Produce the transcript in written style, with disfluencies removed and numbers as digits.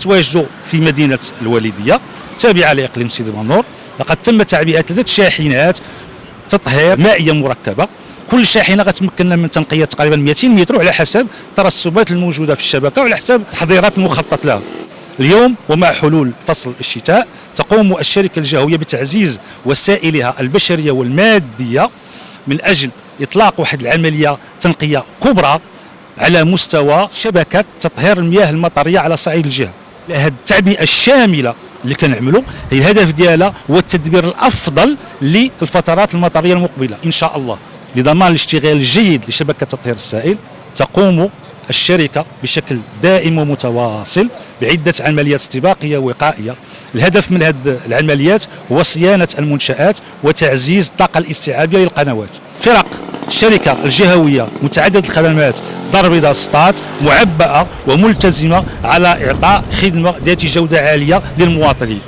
كيتواجدوا في مدينه الوالديه التابعه لاقليم سيدي منور. لقد تم تعبئه 3 شاحنات تطهير مائيه مركبه، كل شاحنه غتمكننا من تنقيه تقريبا 200 متر على حسب الترسبات الموجوده في الشبكه وعلى حسب التحضيرات المخطط لها. اليوم ومع حلول فصل الشتاء تقوم الشركه الجهويه بتعزيز وسائلها البشريه والماديه من اجل اطلاق واحد العمليه تنقيه كبرى على مستوى شبكه تطهير المياه المطريه على صعيد الجهه. هذه التعبئه الشامله اللي كنعملوا هي الهدف ديالها هو التدبير الافضل للفترات المطريه المقبله ان شاء الله. لضمان الاشتغال الجيد لشبكه تطهير السائل تقوم الشركه بشكل دائم ومتواصل بعده عمليات استباقيه وقائيه. الهدف من هذه العمليات هو صيانه المنشآت وتعزيز الطاقه الاستيعابيه للقنوات. فرق الشركه الجهويه متعدده الخدمات دار بيضاء سطات معبأه وملتزمه على اعطاء خدمه ذات جوده عاليه للمواطنين.